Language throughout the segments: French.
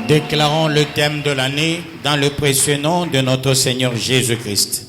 Déclarons le thème de l'année dans le précieux nom de notre Seigneur Jésus-Christ.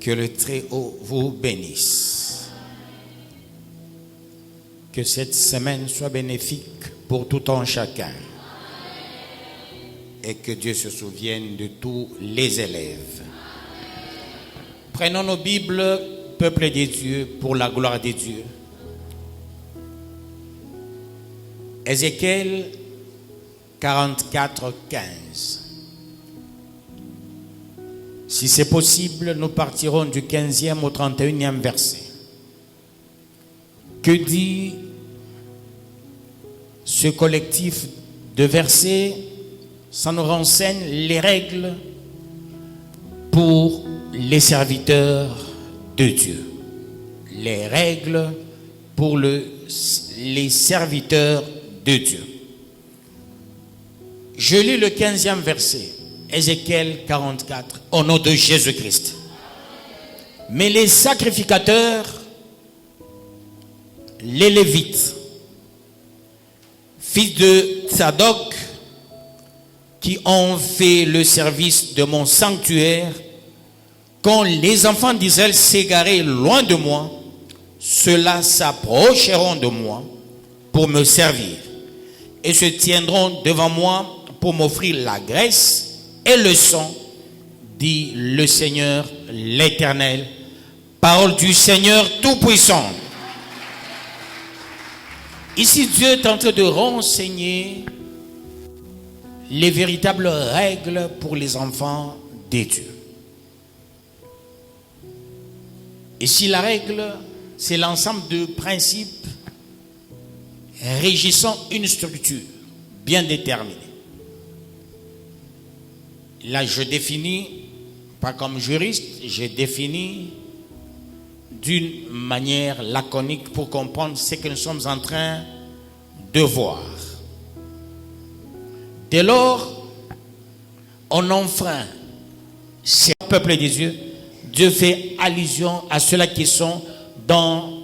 Que le Très-Haut vous bénisse. Que cette semaine soit bénéfique pour tout un chacun. Et que Dieu se souvienne de tous les élèves. Prenons nos Bibles, peuple des dieux, pour la gloire des dieux. Ézéchiel 44, 15. Si c'est possible, nous partirons du 15e au 31e verset. Que dit ce collectif de versets? Ça nous renseigne les règles pour les serviteurs de Dieu. Les règles pour les serviteurs de Dieu. Je lis le 15e verset. Ézéchiel 44, au nom de Jésus-Christ. Mais les sacrificateurs, les Lévites, fils de Tsadok, qui ont fait le service de mon sanctuaire, quand les enfants d'Israël s'égaraient loin de moi, ceux-là s'approcheront de moi pour me servir et se tiendront devant moi pour m'offrir la graisse et le sang, dit le Seigneur l'Éternel. Parole du Seigneur Tout-Puissant. Ici, Dieu est en train de renseigner les véritables règles pour les enfants des dieux. Ici, la règle, c'est l'ensemble de principes régissant une structure bien déterminée. Là, je définis, pas comme juriste, je définis d'une manière laconique pour comprendre ce que nous sommes en train de voir. Dès lors, on enfreint ces peuples des dieux. Dieu fait allusion à ceux-là qui sont dans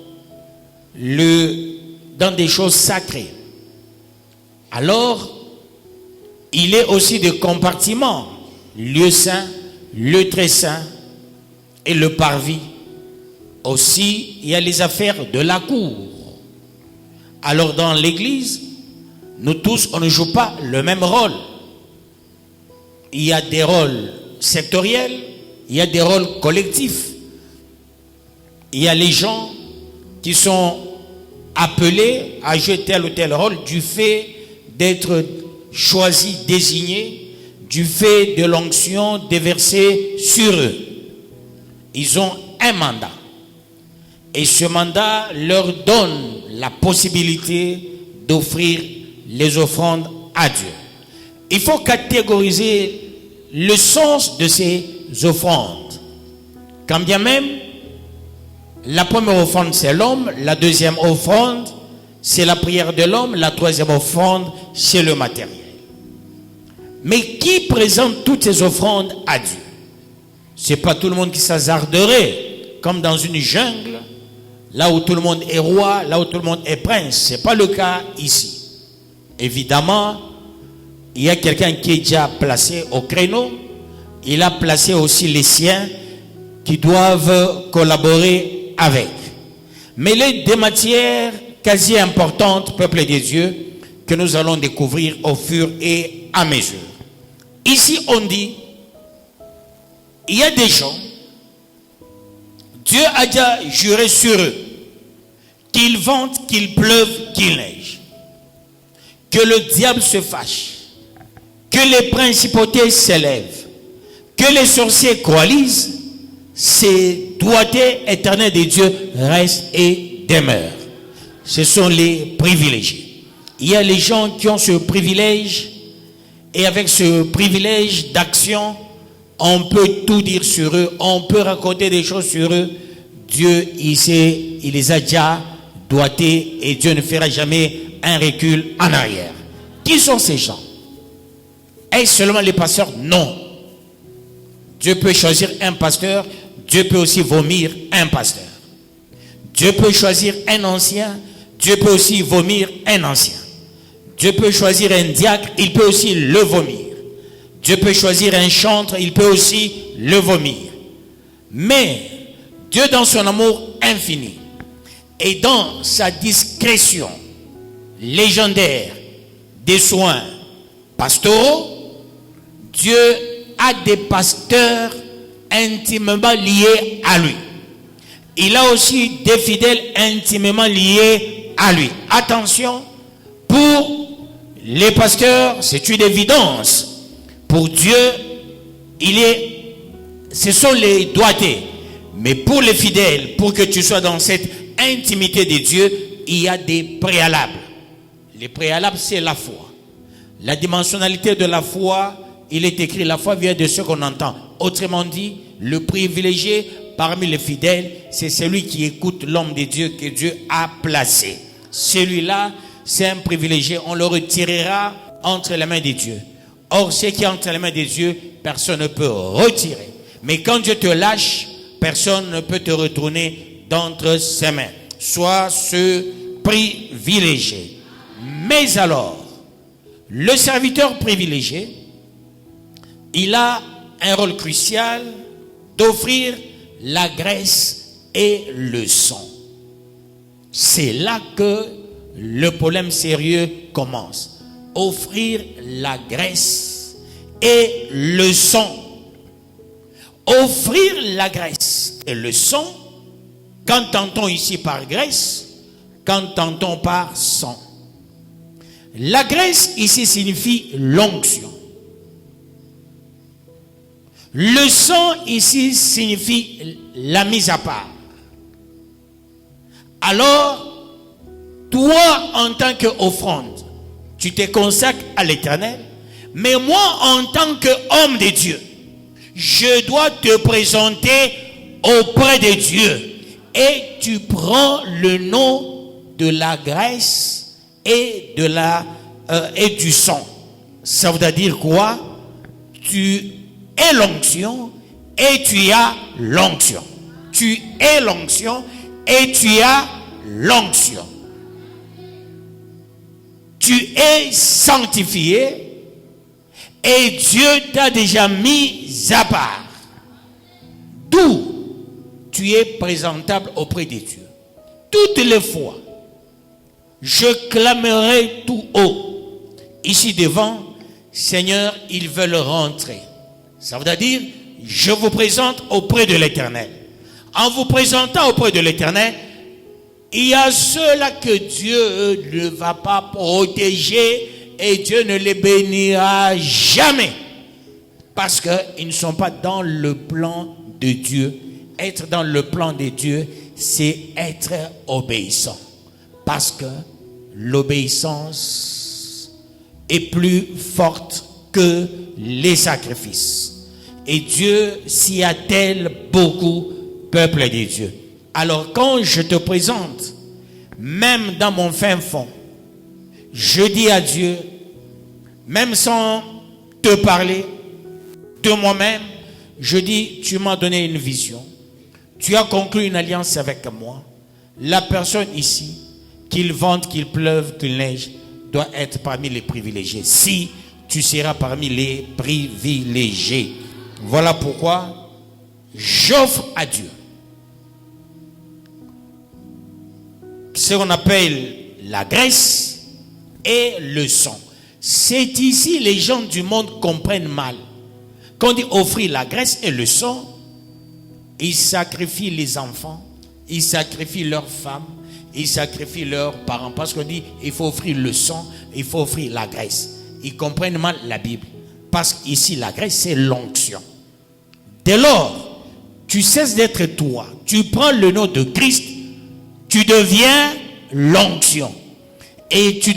des choses sacrées. Alors, il est aussi des compartiments. Lieu saint, le très saint et le parvis. Aussi, il y a les affaires de la cour. Alors dans l'église, nous tous, on ne joue pas le même rôle. Il y a des rôles sectoriels, il y a des rôles collectifs. Il y a les gens qui sont appelés à jouer tel ou tel rôle du fait d'être choisis, désignés, du fait de l'onction déversée sur eux. Ils ont un mandat. Et ce mandat leur donne la possibilité d'offrir les offrandes à Dieu. Il faut catégoriser le sens de ces offrandes. Quand bien même, la première offrande c'est l'homme, la deuxième offrande c'est la prière de l'homme, la troisième offrande c'est le matériel. Mais qui présente toutes ces offrandes à Dieu? Ce n'est pas tout le monde qui s'hasarderait, comme dans une jungle, là où tout le monde est roi, là où tout le monde est prince. Ce n'est pas le cas ici. Évidemment, il y a quelqu'un qui est déjà placé au créneau. Il a placé aussi les siens qui doivent collaborer avec. Mais il y a des matières quasi importantes, peuple des dieux, que nous allons découvrir au fur et à mesure. Ici, on dit, il y a des gens, Dieu a déjà juré sur eux, qu'il vente, qu'il pleuve, qu'il neige, que le diable se fâche, que les principautés s'élèvent, que les sorciers coalisent, ces doigtés éternels de Dieu restent et demeurent. Ce sont les privilégiés. Il y a les gens qui ont ce privilège, et avec ce privilège d'action, On peut tout dire sur eux, on peut raconter des choses sur eux. Dieu, il sait, il les a déjà doigtés et Dieu ne fera jamais un recul en arrière. Qui sont ces gens? Est-ce seulement les pasteurs? Non. Dieu peut choisir un pasteur, Dieu peut aussi vomir un pasteur. Dieu peut choisir un ancien, Dieu peut aussi vomir un ancien. Dieu peut choisir un diacre, il peut aussi le vomir. Dieu peut choisir un chantre, il peut aussi le vomir. Mais Dieu, dans son amour infini et dans sa discrétion légendaire des soins pastoraux, Dieu a des pasteurs intimement liés à lui. Il a aussi des fidèles intimement liés à lui. Attention, pour les pasteurs, c'est une évidence. Pour Dieu, ce sont les doigtés. Mais pour les fidèles, pour que tu sois dans cette intimité de Dieu, il y a des préalables. Les préalables, c'est la foi. La dimensionnalité de la foi, il est écrit, la foi vient de ce qu'on entend. Autrement dit, le privilégié parmi les fidèles, c'est celui qui écoute l'homme de Dieu que Dieu a placé. Celui-là, c'est un privilégié. On le retirera entre les mains de Dieu. Or, ce qui est entre les mains de Dieu, personne ne peut retirer. Mais quand Dieu te lâche, personne ne peut te retourner d'entre ses mains. Sois ce privilégié. Mais alors, le serviteur privilégié, il a un rôle crucial d'offrir la graisse et le sang. C'est là que le problème sérieux commence. Offrir la graisse et le sang. Offrir la graisse et le sang, qu'entend-on ici par graisse? Qu'entend-on par sang? La graisse ici signifie l'onction. Le sang ici signifie la mise à part. Alors, toi en tant qu'offrande, tu te consacres à l'Éternel, mais moi en tant qu'homme de Dieu, je dois te présenter auprès de Dieu. Et tu prends le nom de la graisse et du sang. Ça veut dire quoi? Tu es l'onction et tu as l'onction. Tu es l'onction et tu as l'onction. Tu es sanctifié et Dieu t'a déjà mis à part. D'où tu es présentable auprès de Dieu. Toutes les fois, je clamerai tout haut, ici devant, Seigneur, ils veulent rentrer. Ça veut dire, je vous présente auprès de l'Éternel. En vous présentant auprès de l'Éternel, il y a ceux-là que Dieu ne va pas protéger et Dieu ne les bénira jamais. Parce qu'ils ne sont pas dans le plan de Dieu. Être dans le plan de Dieu, c'est être obéissant. Parce que l'obéissance est plus forte que les sacrifices. Et Dieu s'y attelle beaucoup, peuple de Dieu. Alors quand je te présente, même dans mon fin fond, je dis à Dieu, même sans te parler de moi-même, je dis, tu m'as donné une vision. Tu as conclu une alliance avec moi. La personne ici, qu'il vente, qu'il pleuve, qu'il neige, doit être parmi les privilégiés. Si tu seras parmi les privilégiés. Voilà pourquoi j'offre à Dieu ce qu'on appelle la graisse et le sang. C'est ici les gens du monde comprennent mal. Quand on dit offrir la graisse et le sang, ils sacrifient les enfants, ils sacrifient leurs femmes, ils sacrifient leurs parents. Parce qu'on dit il faut offrir le sang, il faut offrir la graisse. Ils comprennent mal la Bible. Parce qu'ici la graisse c'est l'onction. Dès lors, tu cesses d'être toi. Tu prends le nom de Christ, tu deviens l'onction. Et tu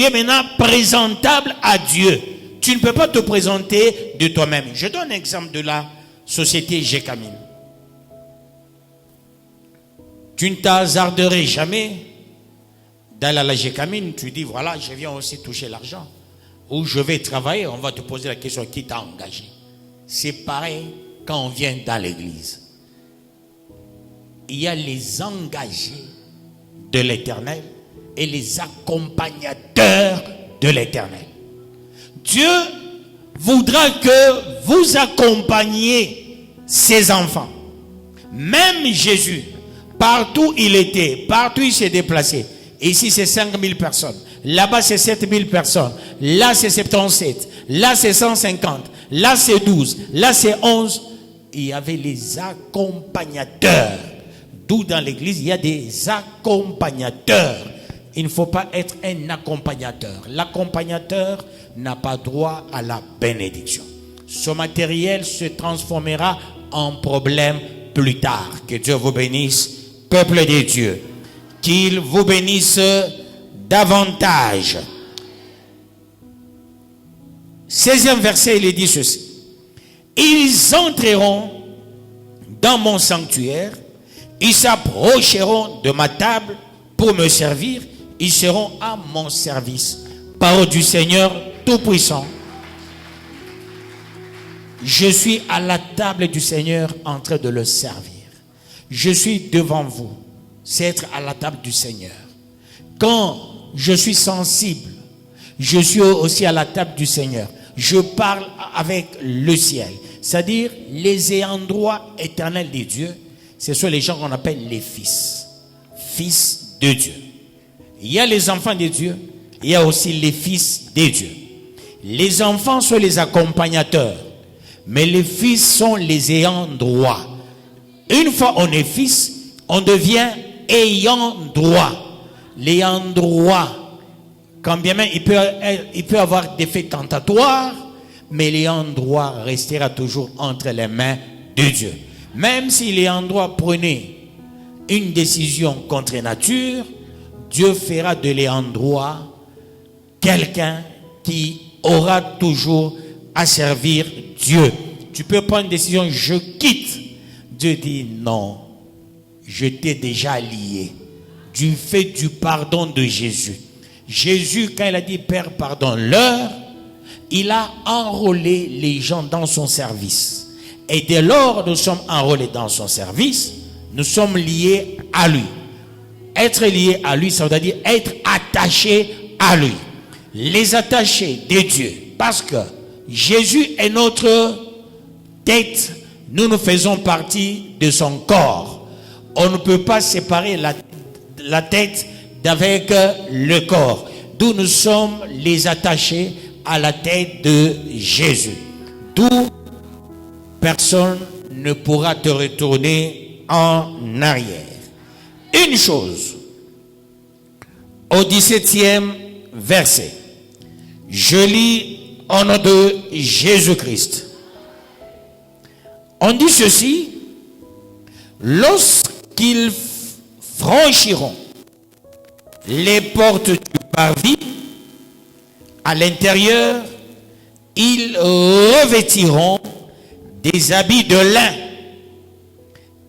es maintenant présentable à Dieu. Tu ne peux pas te présenter de toi-même. Je donne un exemple de la société Gécamine. Tu ne t'hasarderais jamais d'aller à la Gécamine, tu dis voilà, je viens aussi toucher l'argent. Ou je vais travailler, on va te poser la question qui t'a engagé. C'est pareil quand on vient dans l'église. Il y a les engagés de l'Éternel et les accompagnateurs de l'Éternel. Dieu voudra que vous accompagniez ses enfants. Même Jésus, partout il était, partout il s'est déplacé. Ici c'est 5000 personnes, là-bas c'est 7000 personnes, là c'est 77, là c'est 150, là c'est 12, là c'est 11. Il y avait les accompagnateurs. D'où dans l'église il y a des accompagnateurs. Il ne faut pas être un accompagnateur. L'accompagnateur n'a pas droit à la bénédiction. Son matériel se transformera en problème plus tard. Que Dieu vous bénisse, peuple de Dieu. Qu'il vous bénisse davantage. 16e verset, il dit ceci. Ils entreront dans mon sanctuaire, ils s'approcheront de ma table pour me servir, ils seront à mon service. Parole du Seigneur Tout-Puissant. Je suis à la table du Seigneur en train de le servir. Je suis devant vous. C'est être à la table du Seigneur. Quand je suis sensible, je suis aussi à la table du Seigneur. Je parle avec le ciel. C'est-à-dire les ayants droit éternels des dieux. Ce sont les gens qu'on appelle les fils. Fils de Dieu. Il y a les enfants de Dieu. Il y a aussi les fils de Dieu. Les enfants sont les accompagnateurs. Mais les fils sont les ayants droit. Une fois on est fils, on devient ayant droit. L'ayant droit, quand bien même il peut avoir des faits tentatoires, mais l'ayant droit restera toujours entre les mains de Dieu. Même si l'ayant droit prenait une décision contre nature, Dieu fera de l'ayant droit quelqu'un qui aura toujours à servir Dieu. Tu peux prendre une décision, je quitte. Dieu dit non, je t'ai déjà lié. Du fait du pardon de Jésus. Jésus, quand il a dit Père, pardonne-leur, il a enrôlé les gens dans son service. Et dès lors nous sommes enrôlés dans son service, nous sommes liés à lui. Être lié à lui, ça veut dire être attaché à lui. Les attachés de Dieu, parce que Jésus est notre tête, nous faisons partie de son corps. On ne peut pas séparer la tête d'avec le corps. D'où nous sommes les attachés à la tête de Jésus. D'où personne ne pourra te retourner en arrière. Une chose, au 17e verset, je lis au nom de Jésus-Christ. On dit ceci, lorsqu'ils franchiront les portes du parvis, à l'intérieur, ils revêtiront des habits de lin.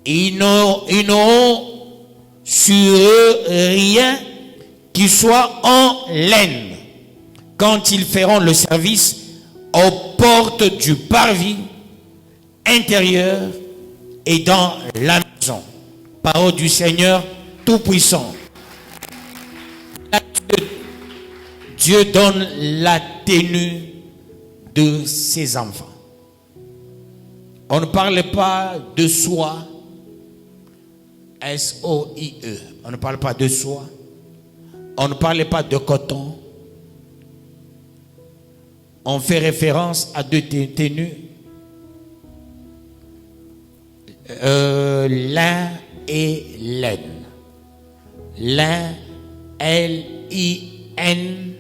Ils n'auront sur eux rien qui soit en laine. Quand ils feront le service aux portes du parvis intérieur et dans la maison. Parole du Seigneur Tout-Puissant. Dieu donne la tenue de ses enfants. On ne parle pas de soie, S-O-I-E. On ne parle pas de soie. On ne parle pas de coton. On fait référence à deux tenues. Lin et laine. Lin, L-I-N.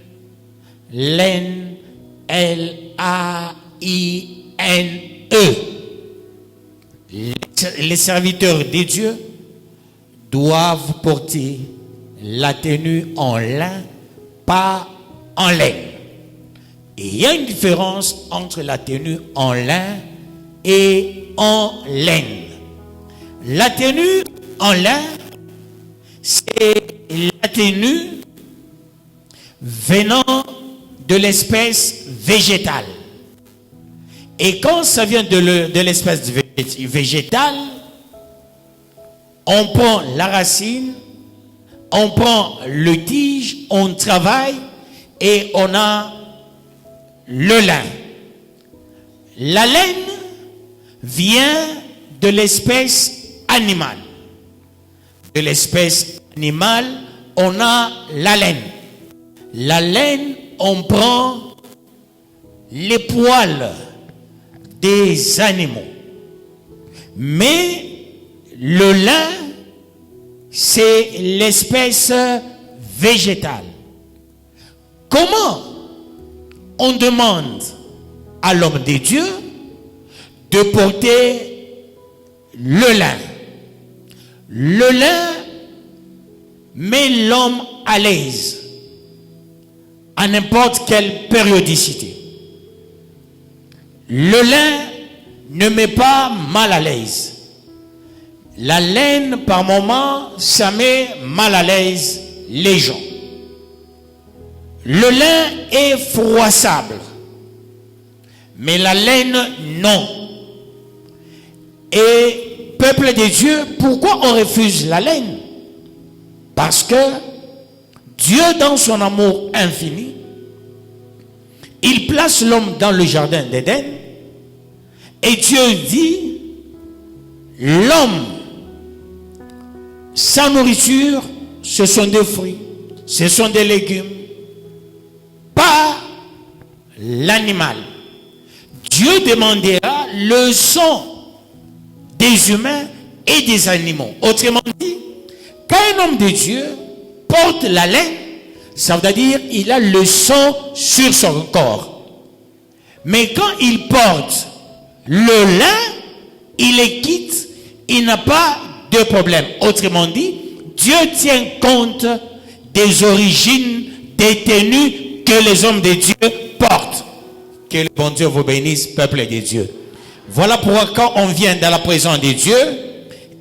Laine, L-A-I-N-E. Les serviteurs de Dieu doivent porter la tenue en lin, pas en laine. Et il y a une différence entre la tenue en lin et en laine. La tenue en lin, c'est la tenue venant de l'espèce végétale. Et quand ça vient de l'espèce végétale, on prend la racine, on prend le tige, on travaille et on a le lin. La laine vient de l'espèce animale. De l'espèce animale, on a la laine. La laine, on prend les poils des animaux. Mais le lin, c'est l'espèce végétale. Comment on demande à l'homme de Dieu de porter le lin? Le lin met l'homme à l'aise à n'importe quelle périodicité. Le lin ne met pas mal à l'aise. La laine, par moment, ça met mal à l'aise les gens. Le lin est froissable, mais la laine, non. Et, peuple de Dieu, pourquoi on refuse la laine? Parce que Dieu, dans son amour infini, il place l'homme dans le jardin d'Éden, et Dieu dit, l'homme, sa nourriture, ce sont des fruits, ce sont des légumes, pas l'animal. Dieu demandera le sang des humains et des animaux. Autrement dit, quand un homme de Dieu porte la laine, ça veut dire il a le sang sur son corps. Mais quand il porte le lin, il est quitte, il n'a pas de problème. Autrement dit, Dieu tient compte des origines, des tenues que les hommes de Dieu portent. Que le bon Dieu vous bénisse, peuple de Dieu. Voilà pourquoi quand on vient dans la présence de Dieu,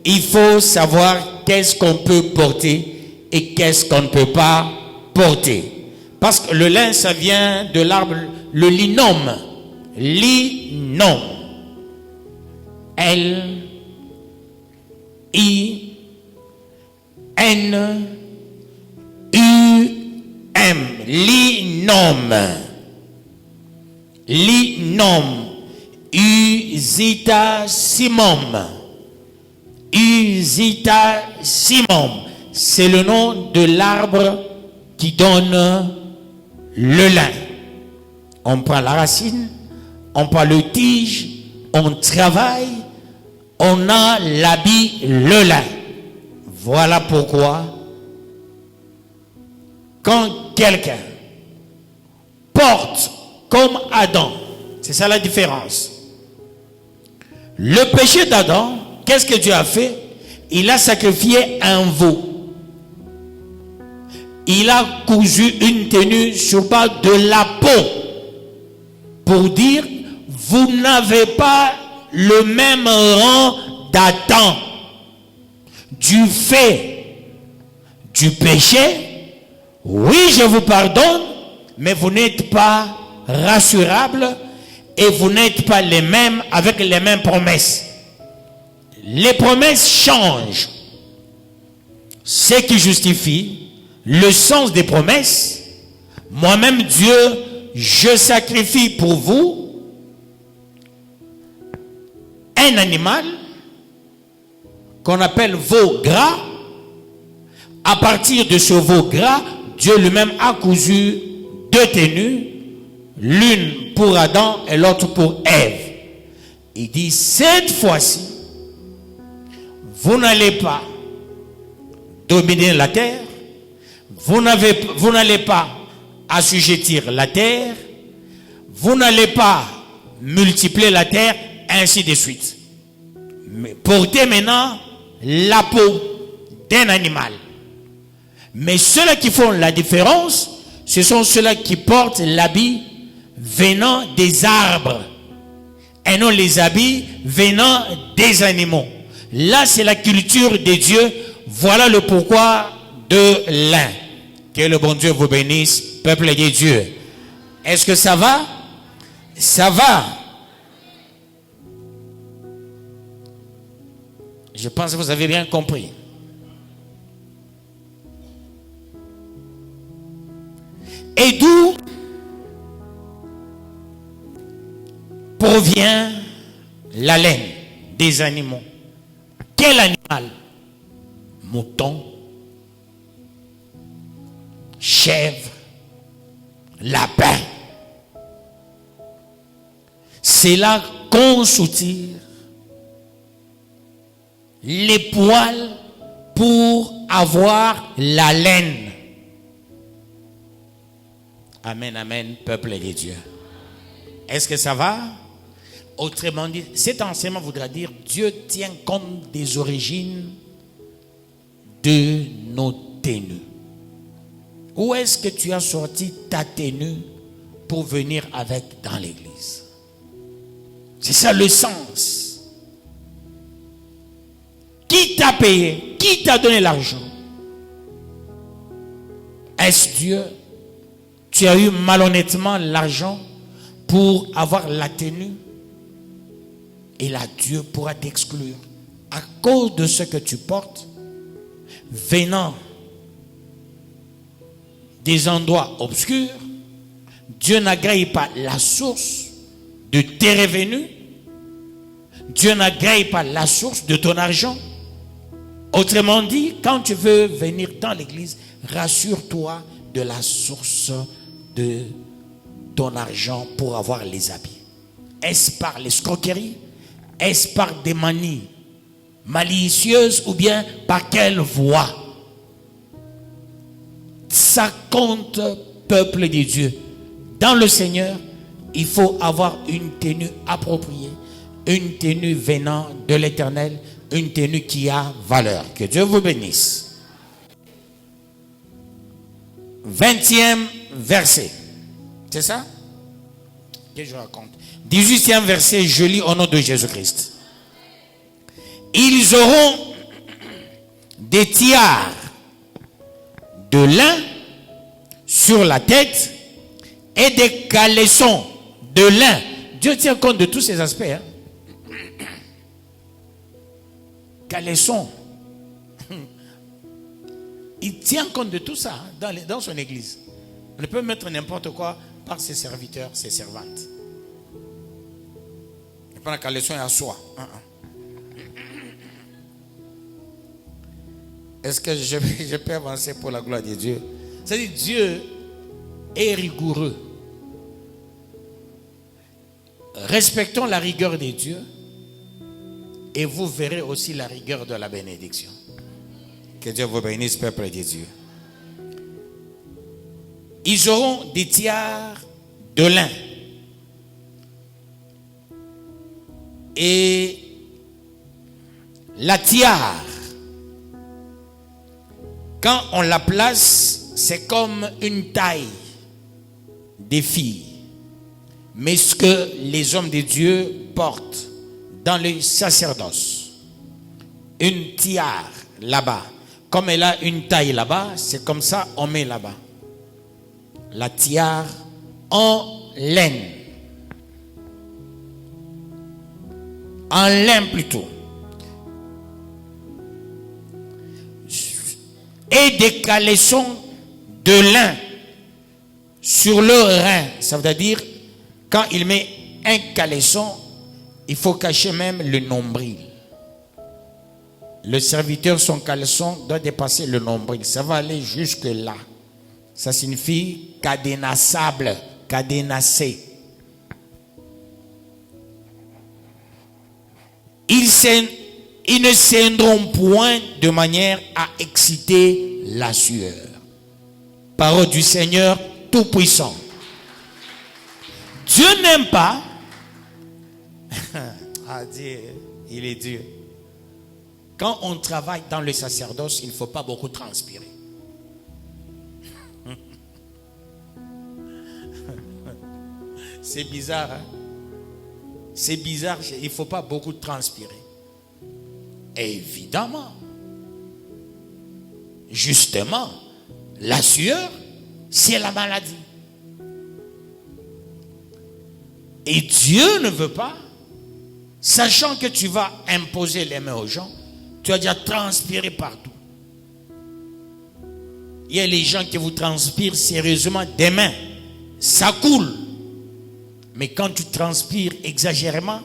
il faut savoir qu'est-ce qu'on peut porter et qu'est-ce qu'on ne peut pas porter. Parce que le lin, ça vient de l'arbre, le linum. Linum. L-I-N-U-M. Linum. Linum. Usitasimum. Usitasimum. C'est le nom de l'arbre qui donne le lin. On prend la racine, on prend le tige, on travaille, on a l'habit, le lin. Voilà pourquoi, quand quelqu'un porte comme Adam, c'est ça la différence. Le péché d'Adam, qu'est-ce que Dieu a fait? Il a sacrifié un veau. Il a cousu une tenue sur bas de la peau pour dire, vous n'avez pas le même rang d'Adam. Du fait du péché, oui, je vous pardonne, mais vous n'êtes pas rassurable et vous n'êtes pas les mêmes avec les mêmes promesses. Les promesses changent. Ce qui justifie le sens des promesses, moi-même Dieu, je sacrifie pour vous un animal qu'on appelle veau gras. À partir de ce veau gras, Dieu lui-même a cousu deux tenues, l'une pour Adam et l'autre pour Ève. Il dit, cette fois-ci, vous n'allez pas dominer la terre, vous n'allez pas assujettir la terre, vous n'allez pas multiplier la terre, ainsi de suite. Mais portez maintenant la peau d'un animal. Mais ceux-là qui font la différence, ce sont ceux-là qui portent l'habit venant des arbres et non les habits venant des animaux. Là, c'est la culture de Dieu. Voilà le pourquoi de lin. Que le bon Dieu vous bénisse, peuple de Dieu. Est-ce que ça va? Ça va. Je pense que vous avez bien compris. Et d'où provient la laine des animaux? Quel animal? Mouton, chèvre, lapin. C'est là qu'on soutire les poils pour avoir la laine. Amen, amen, peuple de Dieu. Est-ce que ça va? Autrement dit, cet enseignement voudra dire Dieu tient compte des origines de nos tenues. Où est-ce que tu as sorti ta tenue pour venir avec dans l'église? C'est ça le sens. Qui t'a payé? Qui t'a donné l'argent? Est-ce Dieu? Tu as eu malhonnêtement l'argent pour avoir la tenue? Et là, Dieu pourra t'exclure à cause de ce que tu portes, venant des endroits obscurs. Dieu n'agrée pas la source de tes revenus. Dieu n'agrée pas la source de ton argent. Autrement dit, quand tu veux venir dans l'église, rassure-toi de la source de ton argent pour avoir les habits. Est-ce par l'escroquerie? Est-ce par des manies malicieuses ou bien par quelle voie? Ça compte, peuple de Dieu. Dans le Seigneur, il faut avoir une tenue appropriée, une tenue venant de l'Éternel, une tenue qui a valeur. Que Dieu vous bénisse. 20e verset. C'est ça? Que je raconte. 18e verset, je lis au nom de Jésus-Christ. Ils auront des tiares de lin sur la tête et des caleçons de lin. Dieu tient compte de tous ces aspects. Hein? Caleçons. Il tient compte de tout ça hein, dans son église. On ne peut mettre n'importe quoi par ses serviteurs, ses servantes. Et pas la caleçon est à soi. Est-ce que je peux avancer pour la gloire de Dieu? C'est-à-dire Dieu est rigoureux. Respectons la rigueur de Dieu et vous verrez aussi la rigueur de la bénédiction. Que Dieu vous bénisse, peuple de Dieu. Ils auront des tiares de lin. Et la tiare, quand on la place, c'est comme une taille des filles. Mais ce que les hommes de Dieu portent dans le sacerdoce, une tiare là-bas, comme elle a une taille là-bas, c'est comme ça on met là-bas. La tiare en laine. En lin plutôt. Et des caleçons de lin sur le rein. Ça veut dire, quand il met un caleçon, il faut cacher même le nombril. Le serviteur, son caleçon doit dépasser le nombril. Ça va aller jusque là. Ça signifie cadenassable, cadenassé. Ils ne scindront point de manière à exciter la sueur. Parole du Seigneur Tout-Puissant. Dieu n'aime pas. Ah Dieu, il est Dieu. Quand on travaille dans le sacerdoce, il ne faut pas beaucoup transpirer. C'est bizarre, hein? C'est bizarre, il ne faut pas beaucoup transpirer. Évidemment. Justement, la sueur, c'est la maladie. Et Dieu ne veut pas, sachant que tu vas imposer les mains aux gens, tu as déjà transpiré partout. Il y a les gens qui vous transpirent sérieusement des mains. Ça coule. Mais quand tu transpires exagérément,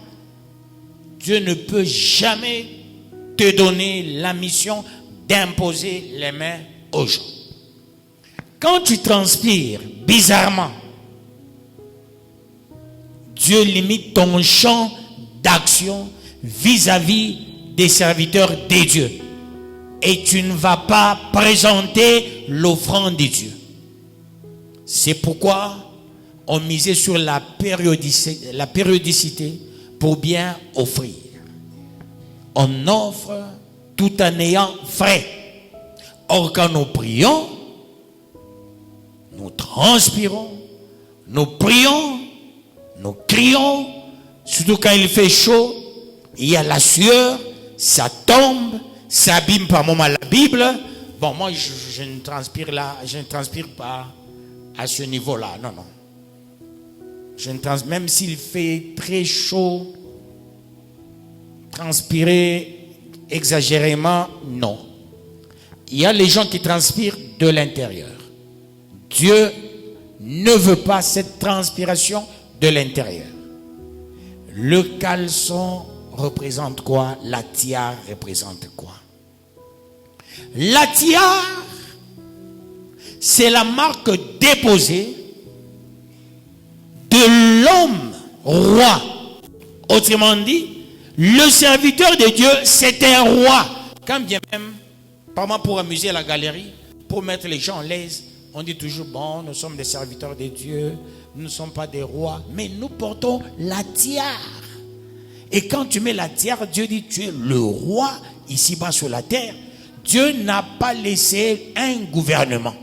Dieu ne peut jamais te donner la mission d'imposer les mains aux gens. Quand tu transpires bizarrement, Dieu limite ton champ d'action vis-à-vis des serviteurs des dieux. Et tu ne vas pas présenter l'offrande de Dieu. C'est pourquoi on misait sur la périodicité pour bien offrir. On offre tout en ayant frais. Or, quand nous prions, nous transpirons, nous prions, nous crions, surtout quand il fait chaud, il y a la sueur, ça tombe, ça abîme par moment la Bible. Bon, moi, je ne transpire là, je ne transpire pas à ce niveau-là, non, non. Même s'il fait très chaud, transpirer exagérément, non. Il y a les gens qui transpirent de l'intérieur. Dieu ne veut pas cette transpiration de l'intérieur. Le caleçon représente quoi? La tiare représente quoi? La tiare, c'est la marque déposée de l'homme roi. Autrement dit, le serviteur de Dieu, c'est un roi. Quand bien même, par exemple pour amuser la galerie, pour mettre les gens à l'aise, on dit toujours, bon, nous sommes des serviteurs de Dieu, nous ne sommes pas des rois, mais nous portons la tiare. Et quand tu mets la tiare, Dieu dit, tu es le roi ici-bas sur la terre. Dieu n'a pas laissé un gouvernement.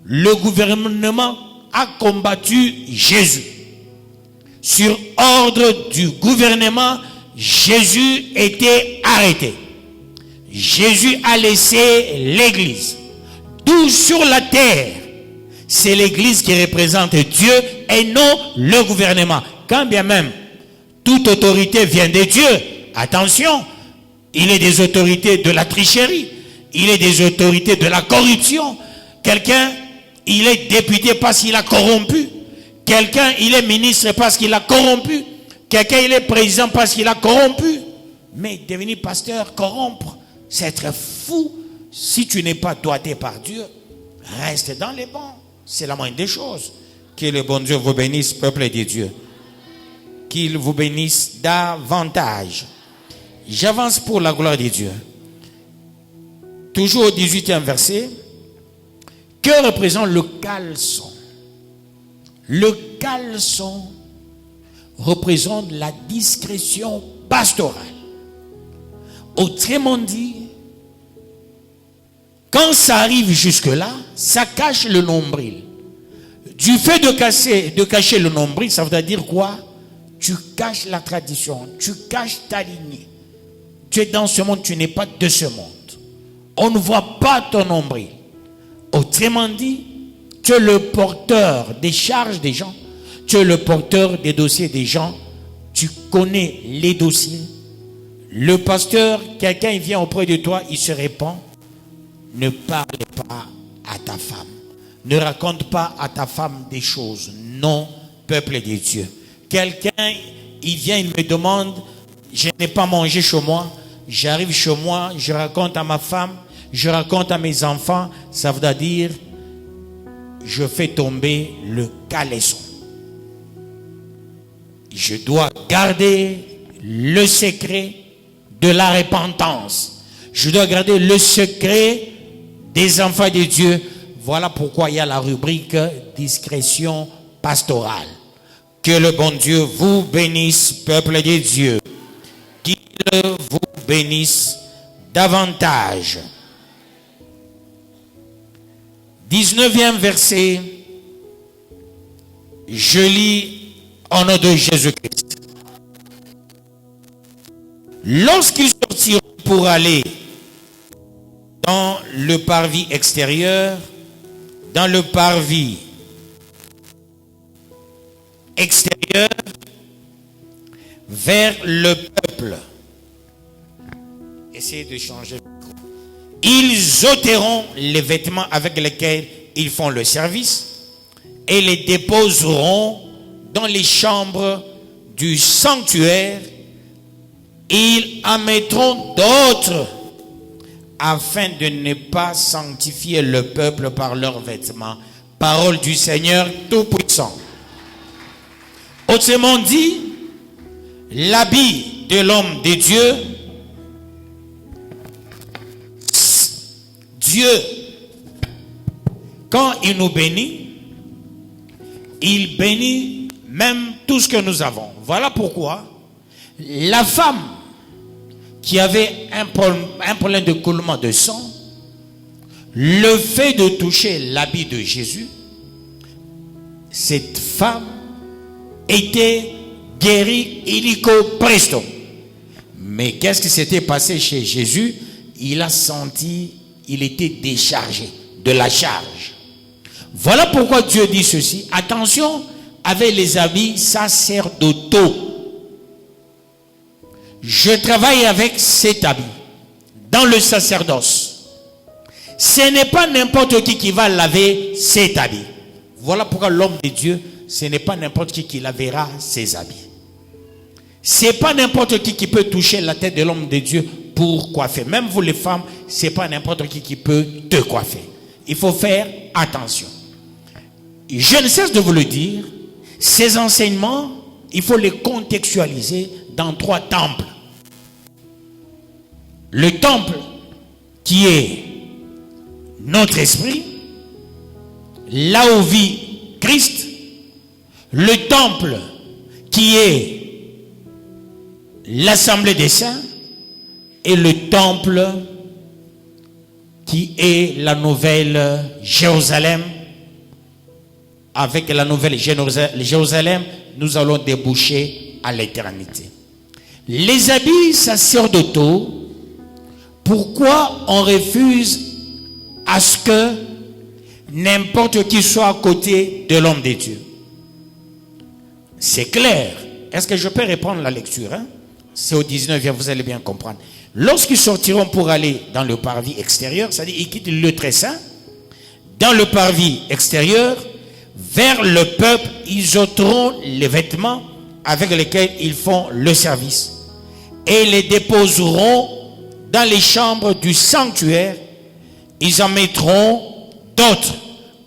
Le gouvernement a combattu Jésus. Sur ordre du gouvernement, Jésus était arrêté. Jésus a laissé l'église. D'où sur la terre, c'est l'église qui représente Dieu et non le gouvernement. Quand bien même, toute autorité vient de Dieu. Attention, il est des autorités de la tricherie. Il est des autorités de la corruption. Quelqu'un, il est député parce qu'il a corrompu. Quelqu'un, il est ministre parce qu'il a corrompu. Quelqu'un, il est président parce qu'il a corrompu. Mais devenir pasteur, corrompre, c'est être fou. Si tu n'es pas doigté par Dieu, reste dans les bancs. C'est la moindre des choses. Que le bon Dieu vous bénisse, peuple de Dieu. Qu'il vous bénisse davantage. J'avance pour la gloire de Dieu. Toujours au 18e verset. Que représente le caleçon? Le caleçon représente la discrétion pastorale. Autrement dit, quand ça arrive jusque-là, ça cache le nombril. Du fait de cacher le nombril, ça veut dire quoi? Tu caches la tradition, tu caches ta lignée. Tu es dans ce monde, tu n'es pas de ce monde. On ne voit pas ton nombril. Autrement dit, tu es le porteur des charges des gens. Tu es le porteur des dossiers des gens. Tu connais les dossiers. Le pasteur, quelqu'un il vient auprès de toi, il se répand. Ne parle pas à ta femme. Ne raconte pas à ta femme des choses. Non, peuple de Dieu. Quelqu'un, il vient, il me demande, je n'ai pas mangé chez moi. J'arrive chez moi, je raconte à ma femme, je raconte à mes enfants. Ça veut dire, je fais tomber le caleçon. Je dois garder le secret de la repentance. Je dois garder le secret des enfants de Dieu. Voilà pourquoi il y a la rubrique discrétion pastorale. Que le bon Dieu vous bénisse, peuple de Dieu. Qu'il vous bénisse davantage. 19e verset. Je lis au nom de Jésus-Christ. Lorsqu'ils sortiront pour aller dans le parvis extérieur, dans le parvis extérieur, vers le peuple, essayez de changer. Ils ôteront les vêtements avec lesquels ils font le service et les déposeront dans les chambres du sanctuaire. Ils en mettront d'autres afin de ne pas sanctifier le peuple par leurs vêtements. Parole du Seigneur Tout-Puissant. Autrement dit, l'habit de l'homme de Dieu, Dieu, quand il nous bénit, il bénit même tout ce que nous avons. Voilà pourquoi la femme qui avait un problème de coulement de sang, le fait de toucher l'habit de Jésus, cette femme était guérie illico presto. Mais qu'est-ce qui s'était passé chez Jésus? Il a senti, il était déchargé de la charge. Voilà pourquoi Dieu dit ceci. Attention avec les habits sacerdotaux. Je travaille avec cet habit dans le sacerdoce. Ce n'est pas n'importe qui va laver cet habit. Voilà pourquoi l'homme de Dieu, ce n'est pas n'importe qui lavera ses habits. Ce n'est pas n'importe qui peut toucher la tête de l'homme de Dieu pour coiffer. Même vous les femmes, ce n'est pas n'importe qui peut te coiffer. Il faut faire attention. Je ne cesse de vous le dire, ces enseignements, il faut les contextualiser dans 3 temples. Le temple qui est notre esprit, là où vit Christ. Le temple qui est l'assemblée des saints et le temple qui est la nouvelle Jérusalem. Avec la nouvelle Jérusalem, nous allons déboucher à l'éternité. Les habits sacerdotaux, pourquoi on refuse à ce que n'importe qui soit à côté de l'homme de Dieu? C'est clair. Est-ce que je peux reprendre la lecture? C'est au 19e, vous allez bien comprendre. Lorsqu'ils sortiront pour aller dans le parvis extérieur, c'est-à-dire ils quittent le très saint, dans le parvis extérieur, vers le peuple, ils ôteront les vêtements avec lesquels ils font le service et les déposeront dans les chambres du sanctuaire. Ils en mettront d'autres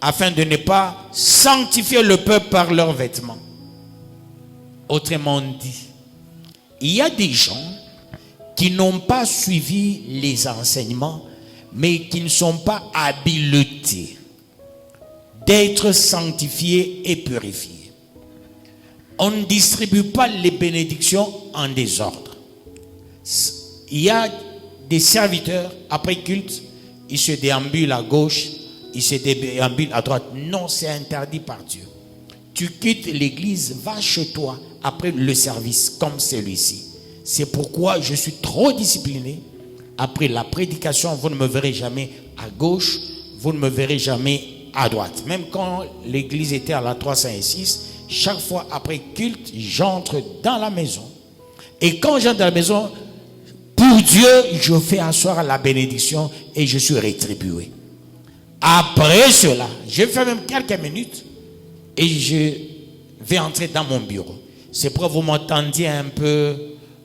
afin de ne pas sanctifier le peuple par leurs vêtements. Autrement dit, il y a des gens qui n'ont pas suivi les enseignements, mais qui ne sont pas habilités d'être sanctifiés et purifiés. On ne distribue pas les bénédictions en désordre. Il y a des serviteurs, après culte, ils se déambulent à gauche, ils se déambulent à droite. Non, c'est interdit par Dieu. Tu quittes l'église, va chez toi après le service comme celui-ci. C'est pourquoi je suis trop discipliné. Après la prédication, vous ne me verrez jamais à gauche, vous ne me verrez jamais à droite. Même quand l'église était à la 306, chaque fois après culte, j'entre dans la maison. Et quand j'entre dans la maison, pour Dieu, je fais asseoir la bénédiction et je suis rétribué. Après cela, je fais même quelques minutes et je vais entrer dans mon bureau. C'est pour que vous m'entendiez un peu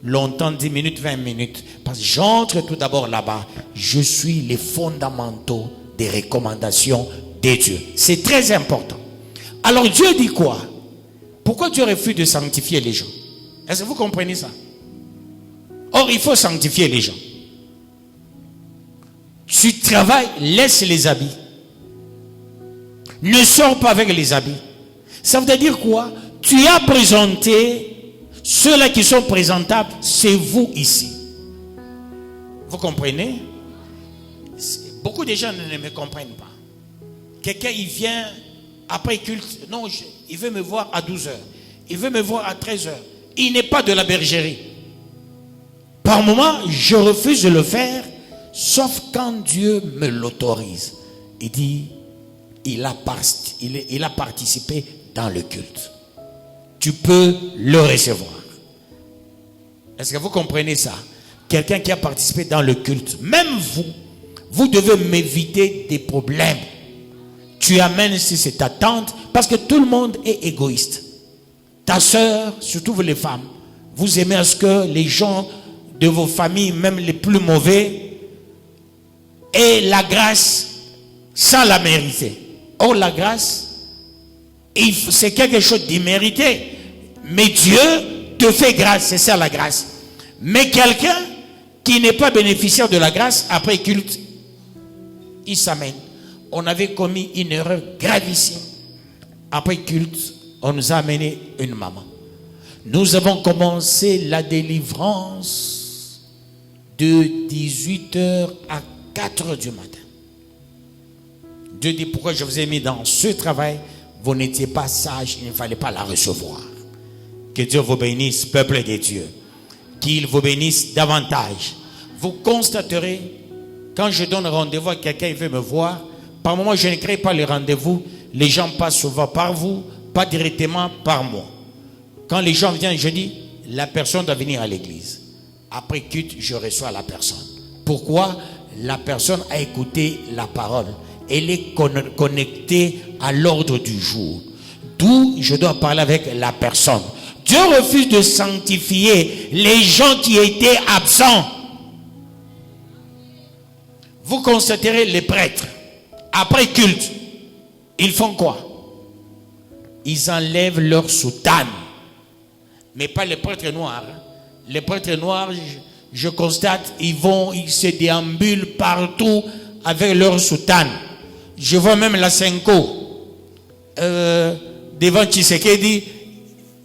longtemps, 10 minutes, 20 minutes. Parce que j'entre tout d'abord là-bas. Je suis les fondamentaux des recommandations de Dieu. C'est très important. Alors Dieu dit quoi? Pourquoi Dieu refuse de sanctifier les gens? Est-ce que vous comprenez ça? Or, il faut sanctifier les gens. Tu travailles, laisse les habits. Ne sors pas avec les habits. Ça veut dire quoi? Tu as présenté ceux-là qui sont présentables, c'est vous ici. Vous comprenez? Beaucoup de gens ne me comprennent pas. Quelqu'un, il vient Après culte, non, il veut me voir à 12h. Il veut me voir à 13h. Il n'est pas de la bergerie. Par moment, je refuse de le faire, sauf quand Dieu me l'autorise. Il dit, il a participé dans le culte. Tu peux le recevoir. Est-ce que vous comprenez ça? Quelqu'un qui a participé dans le culte, même vous devez m'éviter des problèmes. Tu amènes si c'est ta tante, parce que tout le monde est égoïste. Ta soeur, surtout vous les femmes, vous aimez à ce que les gens de vos familles, même les plus mauvais, aient la grâce sans la mériter. Or la grâce, c'est quelque chose d'immérité. Mais Dieu te fait grâce, c'est ça la grâce. Mais quelqu'un qui n'est pas bénéficiaire de la grâce, après culte, il s'amène. On avait commis une erreur gravissime. Après culte, on nous a amené une maman. Nous avons commencé la délivrance de 18h à 4h du matin. Dieu dit, pourquoi je vous ai mis dans ce travail? Vous n'étiez pas sage, il ne fallait pas la recevoir. Que Dieu vous bénisse, peuple de Dieu. Qu'il vous bénisse davantage. Vous constaterez, quand je donne rendez-vous à quelqu'un, il veut me voir. Par moment, je ne crée pas les rendez-vous. Les gens passent souvent par vous, pas directement par moi. Quand les gens viennent, je dis, la personne doit venir à l'église. Après culte, je reçois la personne. Pourquoi? La personne a écouté la parole. Elle est connectée à l'ordre du jour. D'où je dois parler avec la personne. Dieu refuse de sanctifier les gens qui étaient absents. Vous constaterez les prêtres, après culte, ils font quoi? Ils enlèvent leur soutane. Mais pas les prêtres noirs. Les prêtres noirs, je constate, ils se déambulent partout avec leur soutane. Je vois même la Senko devant Tshisekedi.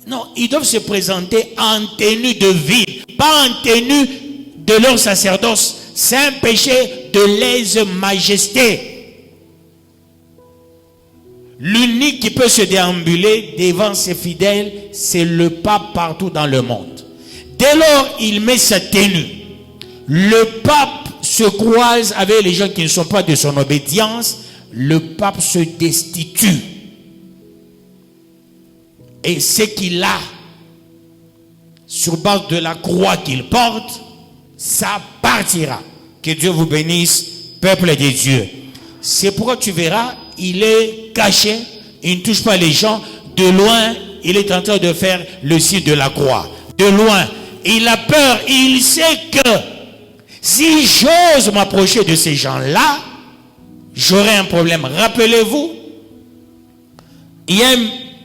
Non, ils doivent se présenter en tenue de ville, pas en tenue de leur sacerdoce. C'est un péché de lèse-majesté. L'unique qui peut se déambuler devant ses fidèles, c'est le pape partout dans le monde. Dès lors, il met sa tenue. Le pape se croise avec les gens qui ne sont pas de son obédience. Le pape se destitue. Et ce qu'il a, sur base de la croix qu'il porte, ça partira. Que Dieu vous bénisse, peuple de Dieu. C'est pourquoi tu verras, il est caché, il ne touche pas les gens. De loin, il est en train de faire le signe de la croix. De loin, il a peur, il sait que si j'ose m'approcher de ces gens-là, j'aurai un problème. Rappelez-vous, il y a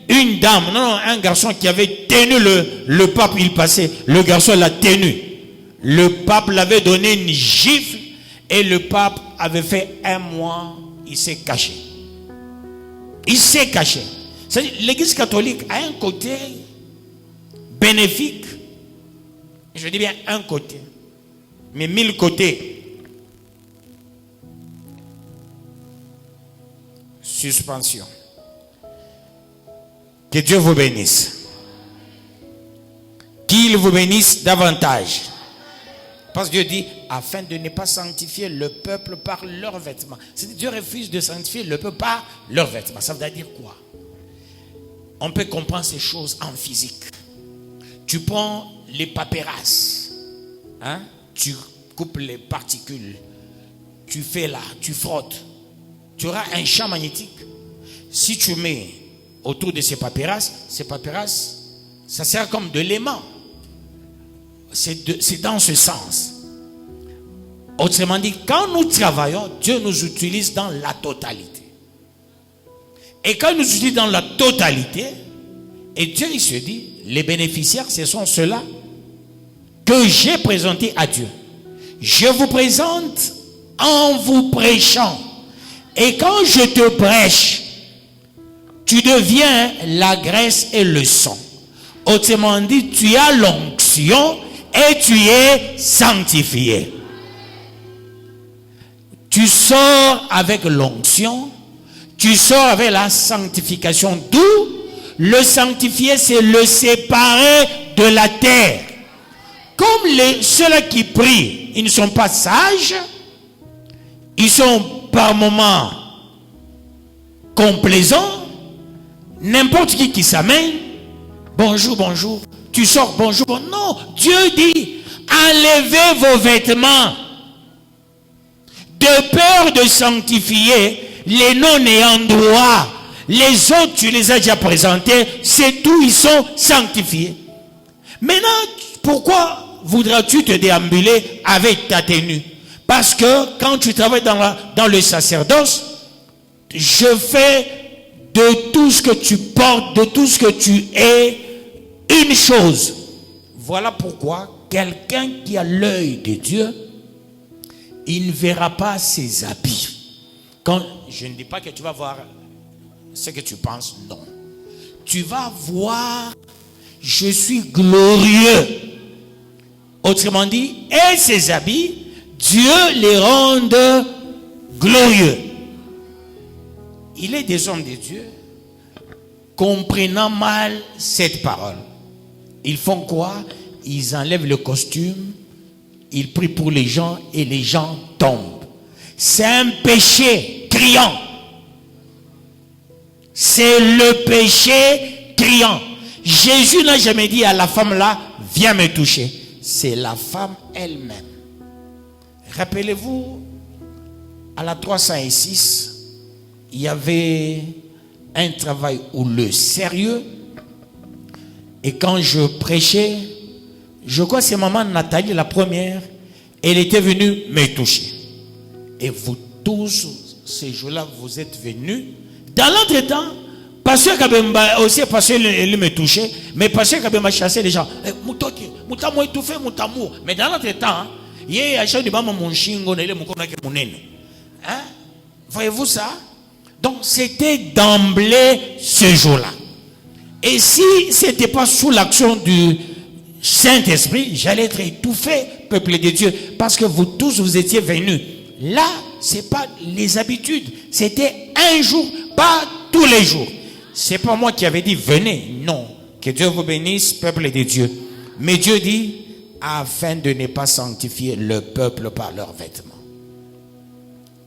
une dame, non, un garçon qui avait tenu le pape, il passait, le garçon l'a tenu. Le pape l'avait donné une gifle et le pape avait fait 1 mois, il s'est caché. Il s'est caché. C'est-à-dire, l'église catholique a un côté bénéfique. Je dis bien un côté, mais 1000 côtés. Suspension. Que Dieu vous bénisse. Qu'il vous bénisse davantage. Parce que Dieu dit, afin de ne pas sanctifier le peuple par leurs vêtements. Dieu refuse de sanctifier le peuple par leurs vêtements. Ça veut dire quoi? On peut comprendre ces choses en physique. Tu prends les papyrus, hein? Tu coupes les particules, tu fais là, tu frottes. Tu auras un champ magnétique. Si tu mets autour de ces papyrus, ça sert comme de l'aimant. C'est dans ce sens. Autrement dit, quand nous travaillons, Dieu nous utilise dans la totalité. Et quand il nous utilise dans la totalité, et Dieu il se dit, les bénéficiaires, ce sont ceux-là que j'ai présentés à Dieu. Je vous présente en vous prêchant. Et quand je te prêche, tu deviens la graisse et le sang. Autrement dit, tu as l'onction et tu es sanctifié. Tu sors avec l'onction, tu sors avec la sanctification. D'où le sanctifier, c'est le séparer de la terre. Comme ceux-là qui prient, ils ne sont pas sages, ils sont par moments complaisants, n'importe qui s'amène, bonjour, bonjour, tu sors, bonjour, bonjour. Non, Dieu dit, enlevez vos vêtements, de peur de sanctifier les non-ayant droit. Les autres, tu les as déjà présentés, c'est tout, ils sont sanctifiés. Maintenant, pourquoi voudras-tu te déambuler avec ta tenue? Parce que quand tu travailles dans le sacerdoce, je fais de tout ce que tu portes, de tout ce que tu es, une chose. Voilà pourquoi quelqu'un qui a l'œil de Dieu, il ne verra pas ses habits. Quand, je ne dis pas que tu vas voir ce que tu penses, non. Tu vas voir, je suis glorieux. Autrement dit, et ses habits, Dieu les rend glorieux. Il est des hommes de Dieu, comprenant mal cette parole. Ils font quoi? Ils enlèvent le costume, ils prient pour les gens et les gens tombent. C'est un péché criant. C'est le péché criant. Jésus n'a jamais dit à la femme là, viens me toucher. C'est la femme elle-même. Rappelez-vous, à la 306, il y avait un travail où le sérieux. Et quand je prêchais, je crois que c'est maman Nathalie, la première, elle était venue me toucher. Et vous tous, ces jours-là, vous êtes venus. Dans l'entretemps, Pasteur Kabemba aussi, Pasteur il me touchait, mais Pasteur Kabemba chassait les gens. Moutamou étouffé, moutamou. Mais dans l'entretemps, il y a un de maman mon chingo, il est mon monène. Hein? Voyez-vous ça? Donc c'était d'emblée ce jour-là. Et si ce n'était pas sous l'action du Saint-Esprit, j'allais être étouffé, peuple de Dieu, parce que vous tous, vous étiez venus. Là, ce n'est pas les habitudes. C'était un jour, pas tous les jours. Ce n'est pas moi qui avais dit, venez. Non. Que Dieu vous bénisse, peuple de Dieu. Mais Dieu dit, afin de ne pas sanctifier le peuple par leurs vêtements.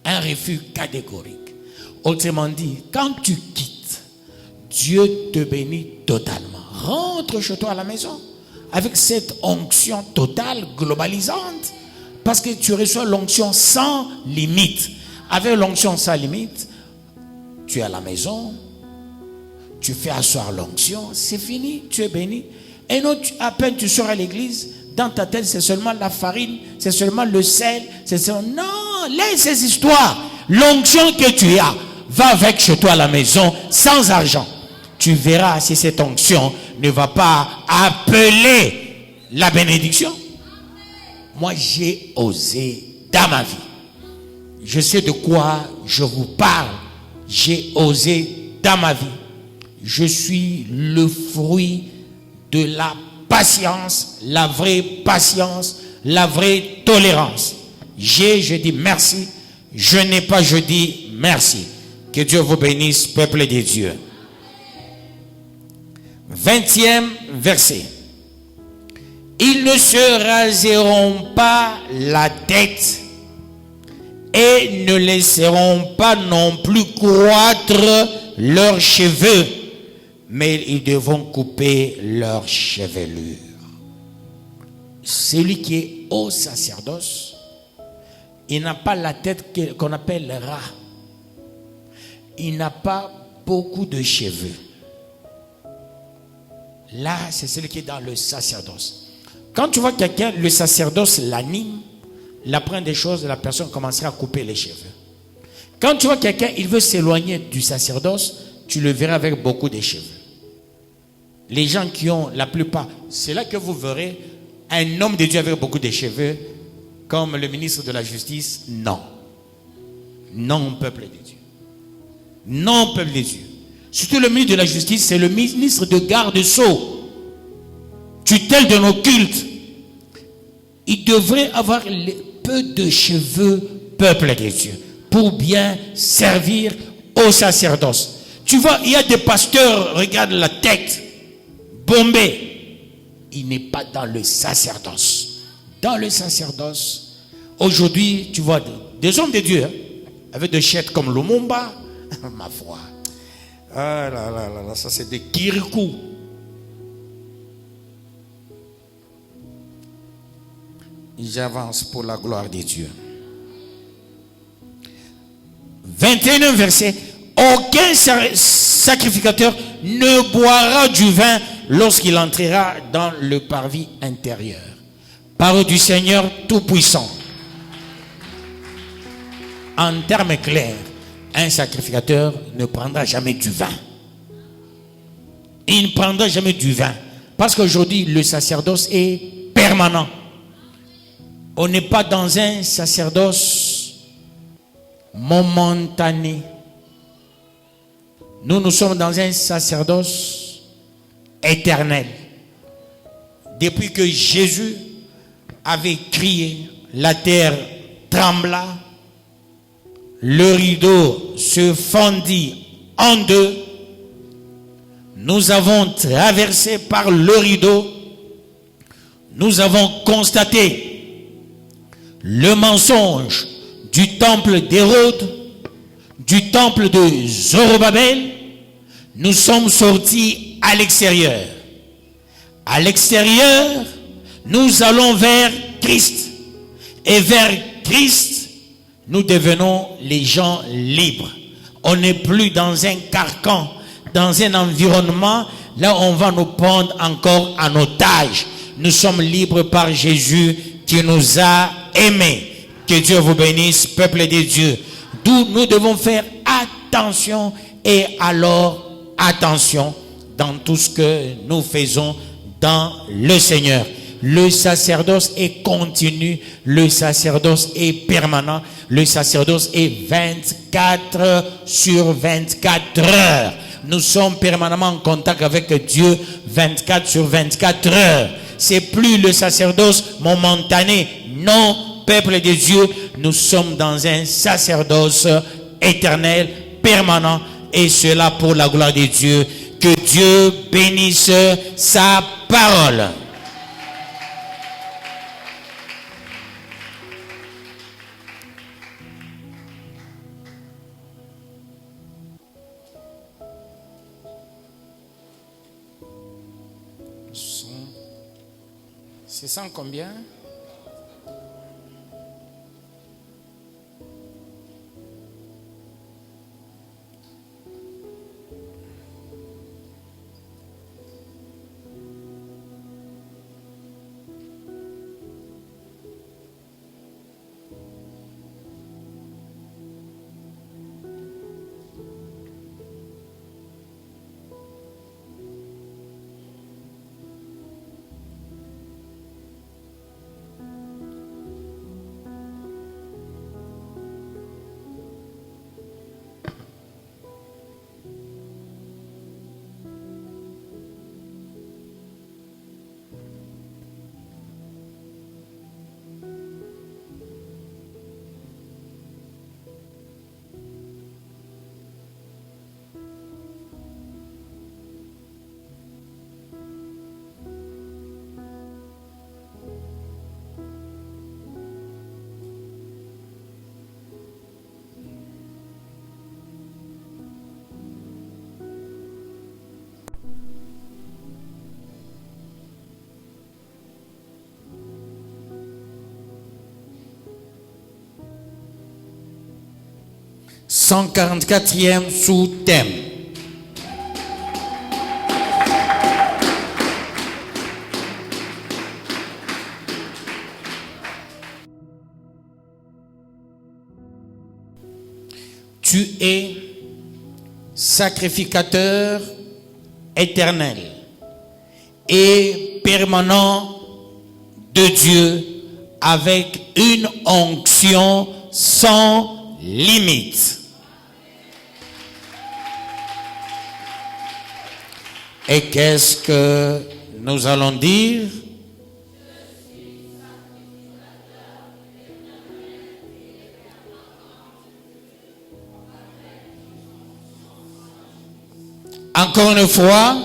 Un refus catégorique. Autrement dit, quand tu quittes, Dieu te bénit totalement. Rentre chez toi à la maison avec cette onction totale, globalisante, parce que tu reçois l'onction sans limite. Avec l'onction sans limite, tu es à la maison, tu fais asseoir l'onction, c'est fini, tu es béni. Et non, à peine tu sors à l'église, dans ta tête, c'est seulement la farine, c'est seulement le sel, c'est seulement... Non, laisse ces histoires. L'onction que tu as, va avec chez toi à la maison, sans argent. Tu verras si cette onction ne va pas appeler la bénédiction. Moi, j'ai osé dans ma vie. Je sais de quoi je vous parle. J'ai osé dans ma vie. Je suis le fruit de la patience, la vraie patience, la vraie tolérance. Je dis merci. Je n'ai pas, je dis merci. Que Dieu vous bénisse, peuple de Dieu. 20e verset. Ils ne se raseront pas la tête et ne laisseront pas non plus croître leurs cheveux, mais ils devront couper leur chevelure. Celui qui est au sacerdoce, il n'a pas la tête qu'on appelle ras. Il n'a pas beaucoup de cheveux. Là, c'est celui qui est dans le sacerdoce. Quand tu vois quelqu'un, le sacerdoce l'anime, il apprend des choses, la personne commencera à couper les cheveux. Quand tu vois quelqu'un, il veut s'éloigner du sacerdoce, tu le verras avec beaucoup de cheveux. Les gens qui ont la plupart, c'est là que vous verrez un homme de Dieu avec beaucoup de cheveux, comme le ministre de la Justice. Non. Non, peuple de Dieu. Non, peuple de Dieu. Surtout le ministre de la Justice, c'est le ministre de garde-sceaux, tutelle de nos cultes. Il devrait avoir peu de cheveux, peuple de Dieu, pour bien servir au sacerdoce. Tu vois, il y a des pasteurs, regarde la tête, bombée. Il n'est pas dans le sacerdoce. Dans le sacerdoce, aujourd'hui, tu vois, des hommes de Dieu, hein, avec des chètes comme Lumumba, ma foi. Ah là là là là, ça c'est des Kirikou. J'avance pour la gloire de Dieu. 21 verset. Aucun sacrificateur ne boira du vin lorsqu'il entrera dans le parvis intérieur. Parole du Seigneur Tout-Puissant. En termes clairs, un sacrificateur ne prendra jamais du vin. Il ne prendra jamais du vin. Parce qu'aujourd'hui, le sacerdoce est permanent. On n'est pas dans un sacerdoce momentané. Nous sommes dans un sacerdoce éternel. Depuis que Jésus avait crié, la terre trembla, le rideau se fendit en deux. Nous avons traversé par le rideau. Nous avons constaté le mensonge du temple d'Hérode, du temple de Zorobabel. Nous sommes sortis à l'extérieur. À l'extérieur, nous allons vers Christ. Et vers Christ, nous devenons les gens libres. On n'est plus dans un carcan, dans un environnement, là on va nous prendre encore en otage. Nous sommes libres par Jésus qui nous a aimés. Que Dieu vous bénisse, peuple de Dieu. D'où nous devons faire attention, et alors attention dans tout ce que nous faisons dans le Seigneur. Le sacerdoce est continu, le sacerdoce est permanent, le sacerdoce est 24 sur 24 heures. Nous sommes permanemment en contact avec Dieu 24 sur 24 heures. C'est plus le sacerdoce momentané. Non, peuple de Dieu, nous sommes dans un sacerdoce éternel, permanent, et cela pour la gloire de Dieu. Que Dieu bénisse sa parole. C'est 100 combien? « 144e sous-thème. Tu es sacrificateur éternel et permanent de Dieu avec une onction sans limite. Et qu'est-ce que nous allons dire? Encore une fois.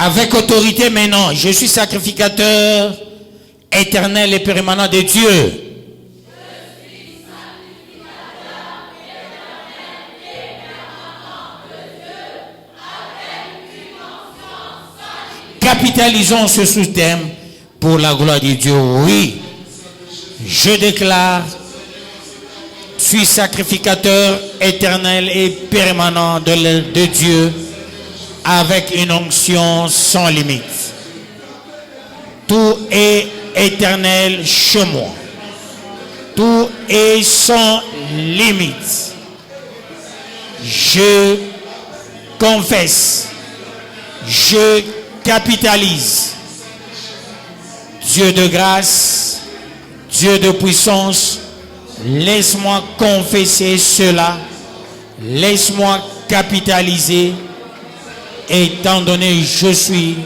Avec autorité maintenant, je suis sacrificateur éternel et permanent de Dieu. Capitalisons ce sous-thème pour la gloire de Dieu. Oui, je déclare, je suis sacrificateur éternel et permanent de Dieu avec une onction sans limite. Tout est éternel chez moi. Tout est sans limite. Je confesse. Je capitalise. Dieu de grâce, Dieu de puissance, laisse-moi confesser cela. Laisse-moi capitaliser. Étant donné je suis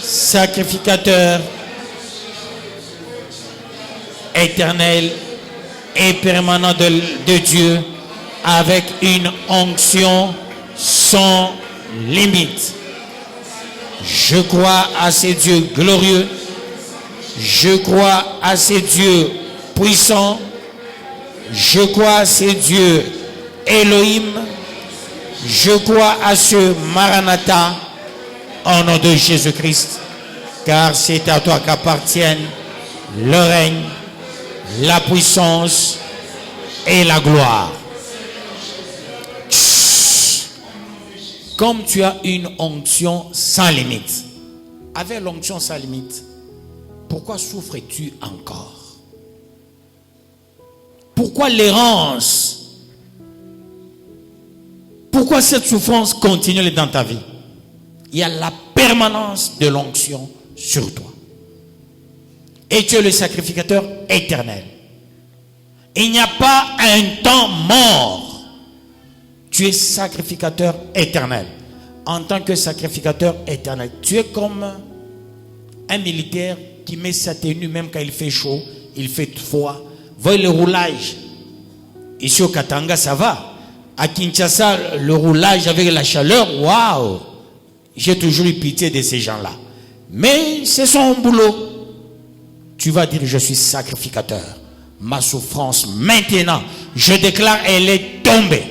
sacrificateur éternel et permanent de Dieu avec une onction sans limite. Je crois à ces dieux glorieux. Je crois à ces dieux puissants. Je crois à ces dieux Elohim. Je crois à ce Maranatha au nom de Jésus-Christ, car c'est à toi qu'appartiennent le règne, la puissance et la gloire. Comme tu as une onction sans limite, avec l'onction sans limite, pourquoi souffres-tu encore? Pourquoi l'errance? Pourquoi cette souffrance continue dans ta vie? Il y a la permanence de l'onction sur toi. Et tu es le sacrificateur éternel. Il n'y a pas un temps mort. Tu es sacrificateur éternel. En tant que sacrificateur éternel, tu es comme un militaire qui met sa tenue même quand il fait chaud, il fait froid. Voyez le roulage. Ici au Katanga, ça va. À Kinshasa, le roulage avec la chaleur, waouh! J'ai toujours eu pitié de ces gens-là. Mais c'est son boulot. Tu vas dire, je suis sacrificateur. Ma souffrance, maintenant, je déclare, elle est tombée.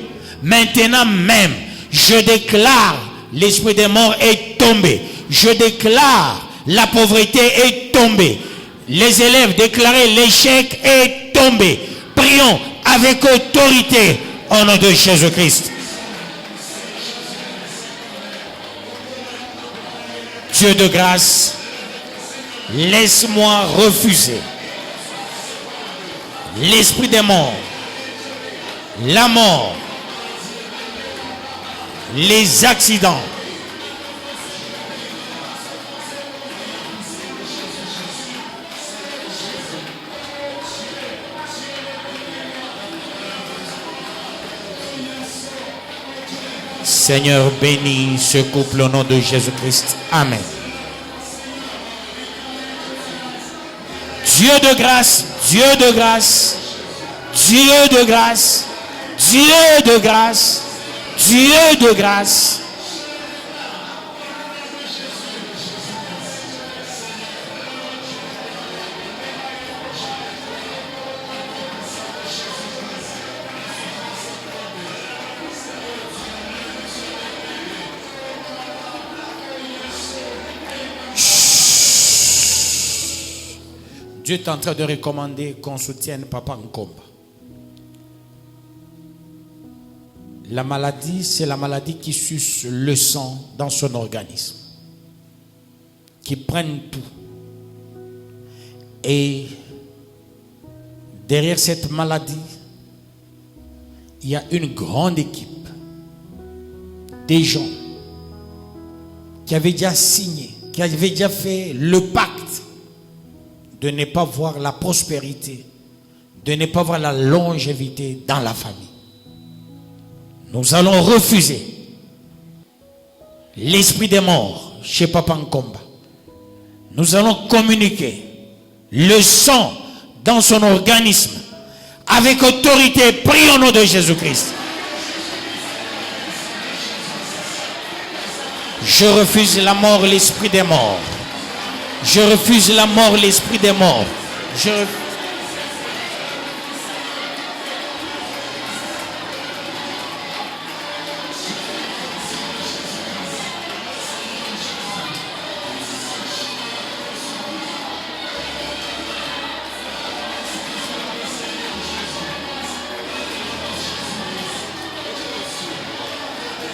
Maintenant même, je déclare, l'esprit des morts est tombé. Je déclare, la pauvreté est tombée. Les élèves déclaraient, l'échec est tombé. Prions avec autorité. Au nom de Jésus-Christ. Dieu de grâce, laisse-moi refuser l'esprit des morts, la mort, les accidents, Seigneur, bénis ce couple au nom de Jésus-Christ. Amen. Dieu de grâce, Dieu de grâce, Dieu de grâce, Dieu de grâce, Dieu de grâce. Dieu est en train de recommander qu'on soutienne Papa Nkomba. La maladie, c'est la maladie qui suce le sang dans son organisme, qui prenne tout. Et derrière cette maladie, il y a une grande équipe, des gens qui avaient déjà signé, qui avaient déjà fait le pacte de ne pas voir la prospérité, de ne pas voir la longévité dans la famille. Nous allons refuser l'esprit des morts chez Papa Nkomba. Nous allons communiquer le sang dans son organisme avec autorité. Prie au nom de Jésus-Christ. Je refuse la mort, l'esprit des morts. Je refuse la mort, l'esprit des morts.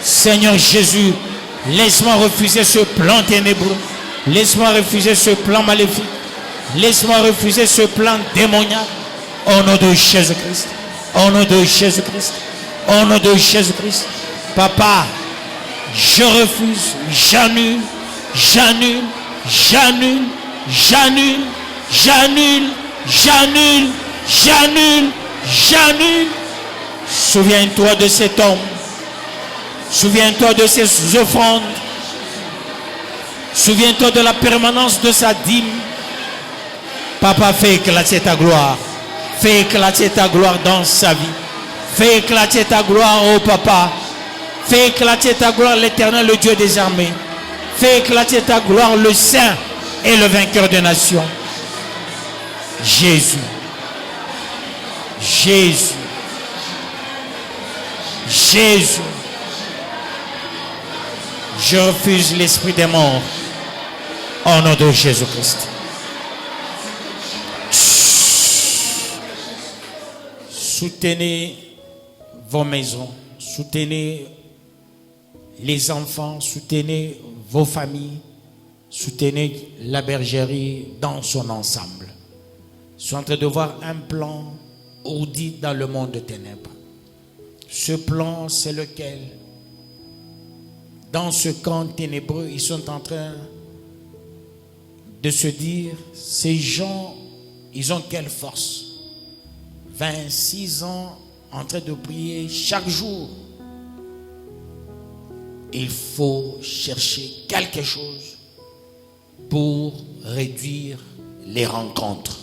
Seigneur Jésus, laisse-moi refuser ce plan ténébreux. Laisse-moi refuser ce plan maléfique. Laisse-moi refuser ce plan démoniaque. Au nom de Jésus-Christ. Au nom de Jésus-Christ. Au nom de Jésus-Christ. Papa, je refuse, j'annule, j'annule, j'annule, j'annule, j'annule, j'annule, j'annule, j'annule. Souviens-toi de cet homme. Souviens-toi de ses offrandes. Souviens-toi de la permanence de sa dîme. Papa, fais éclater ta gloire. Fais éclater ta gloire dans sa vie. Fais éclater ta gloire, oh Papa. Fais éclater ta gloire, l'Éternel, le Dieu des armées. Fais éclater ta gloire, le Saint et le vainqueur des nations. Jésus. Jésus. Jésus. Je refuse l'esprit des morts au nom de Jésus-Christ. Soutenez vos maisons, soutenez les enfants, soutenez vos familles, soutenez la bergerie dans son ensemble. Je suis en train de voir un plan ourdi dans le monde de ténèbres. Ce plan, c'est lequel? Dans ce camp ténébreux, ils sont en train de se dire, ces gens, ils ont quelle force? 26 ans en train de prier chaque jour. Il faut chercher quelque chose pour réduire les rencontres.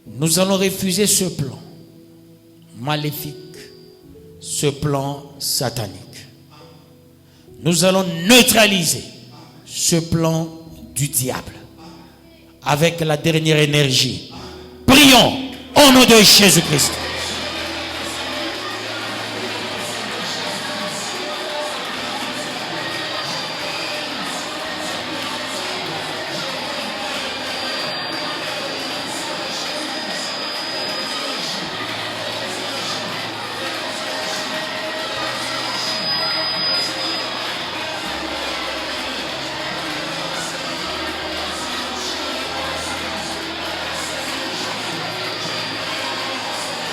Nous allons refuser ce plan maléfique, ce plan satanique. Nous allons neutraliser ce plan du diable avec la dernière énergie. Prions au nom de Jésus-Christ.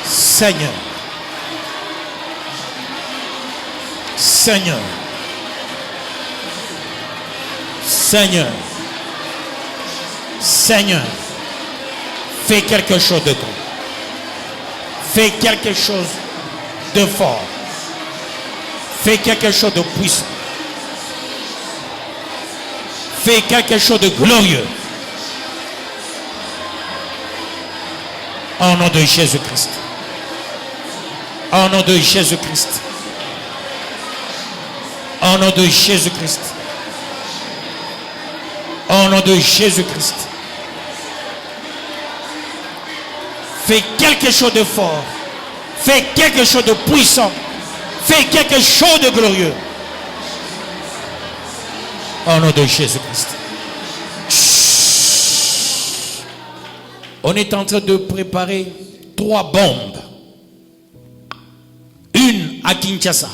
Seigneur, Seigneur, Seigneur, Seigneur, fais quelque chose de toi. Fais quelque chose de fort. Fais quelque chose de puissant. Fais quelque chose de glorieux. Au nom de Jésus-Christ. Au nom de Jésus-Christ. Au nom de Jésus-Christ. Au nom de Jésus-Christ. Fais quelque chose de fort. Fais quelque chose de puissant. Fais quelque chose de glorieux. Au nom de Jésus-Christ. On est en train de préparer 3 bombes. Une à Kinshasa.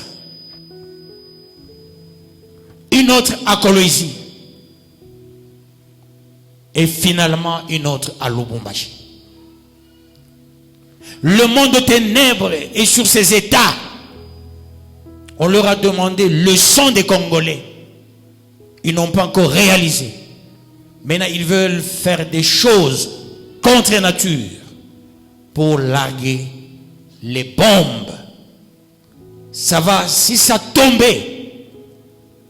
Une autre à Kolwezi. Et finalement une autre à Lubumbashi. Le monde de ténèbres est sur ses états. On leur a demandé le sang des Congolais. Ils n'ont pas encore réalisé. Maintenant, ils veulent faire des choses contre nature pour larguer les bombes. Ça va, si ça tombait,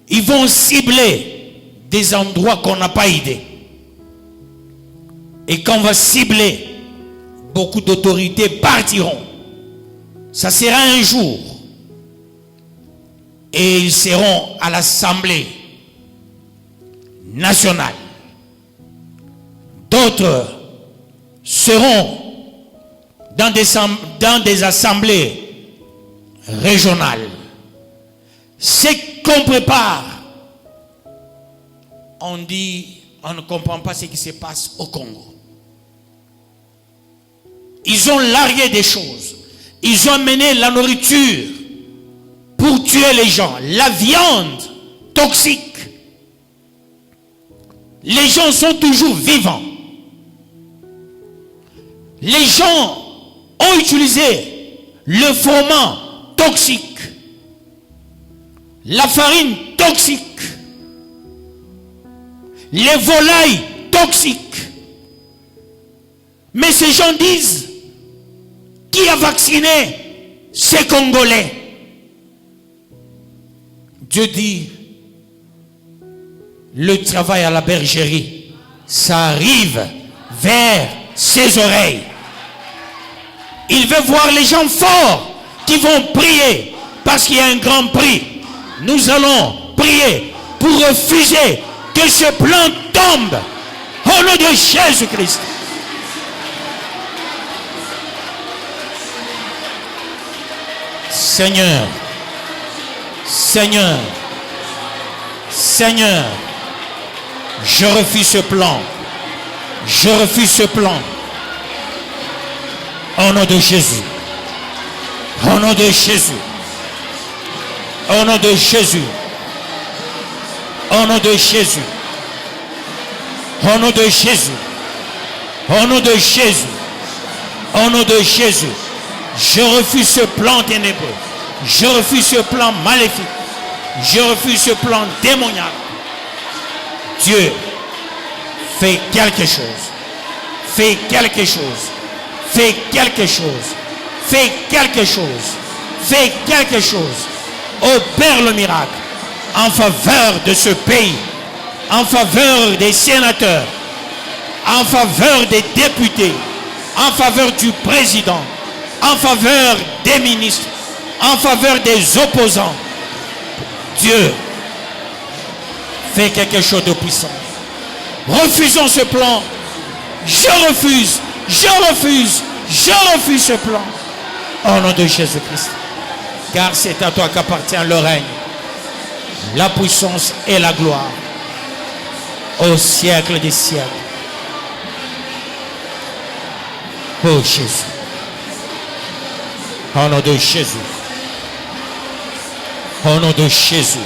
ils vont cibler des endroits qu'on n'a pas idée. Et quand on va cibler, beaucoup d'autorités partiront. Ça sera un jour. Et ils seront à l'Assemblée nationale. D'autres seront dans des assemblées régionales. Ce qu'on prépare, on dit, on ne comprend pas ce qui se passe au Congo. Ils ont largué des choses. Ils ont amené la nourriture pour tuer les gens. La viande toxique. Les gens sont toujours vivants. Les gens ont utilisé le froment toxique, la farine toxique, les volailles toxiques. Mais ces gens disent, qui a vacciné ces Congolais? Dieu dit, le travail à la bergerie, ça arrive vers ses oreilles. Il veut voir les gens forts qui vont prier parce qu'il y a un grand prix. Nous allons prier pour refuser que ce plan tombe au nom de Jésus-Christ. Seigneur, Seigneur, Seigneur, je refuse ce plan. Je refuse ce plan. Au nom de Jésus. Au nom de Jésus. Au nom de Jésus. Au nom de Jésus. Au nom de Jésus. Au nom de Jésus. Au nom de Jésus. Je refuse ce plan ténébreux. Je refuse ce plan maléfique. Je refuse ce plan démoniaque. Dieu, fais quelque chose. Fais quelque chose. Fais quelque chose. Fais quelque chose. Fais quelque chose. Opère le miracle en faveur de ce pays, en faveur des sénateurs, en faveur des députés, en faveur du président, en faveur des ministres, en faveur des opposants. Dieu, fais quelque chose de puissant. Refusons ce plan. Je refuse. Je refuse. Je refuse ce plan. Au nom de Jésus-Christ. Car c'est à toi qu'appartient le règne, la puissance et la gloire au siècle des siècles. Oh Jésus. Au nom de Jésus. Au nom de Jésus.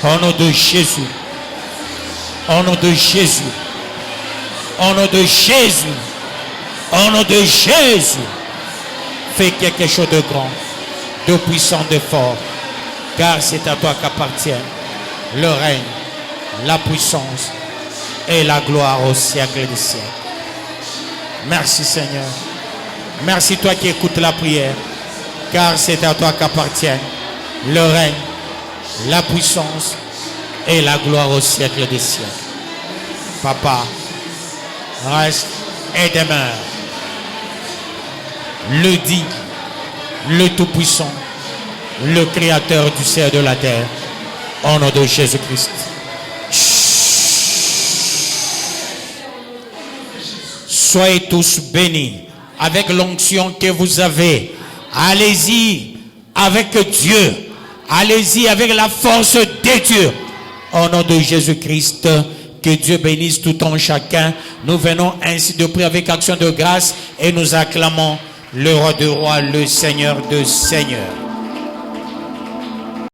Au nom de Jésus. Au nom de Jésus. Au nom de Jésus. Au nom de Jésus. Fais quelque chose de grand, de puissant, de fort. Car c'est à toi qu'appartient le règne, la puissance et la gloire au siècle des siècles. Merci Seigneur. Merci toi qui écoutes la prière. Car c'est à toi qu'appartient le règne, la puissance et la gloire au siècle des siècles. Papa, reste et demeure le digne, le tout-puissant, le créateur du ciel et de la terre, au nom de Jésus-Christ. Soyez tous bénis avec l'onction que vous avez. Allez-y avec Dieu. Allez-y avec la force de Dieu. Au nom de Jésus-Christ, que Dieu bénisse tout en chacun. Nous venons ainsi de prier avec action de grâce et nous acclamons le roi de rois, le Seigneur de seigneurs.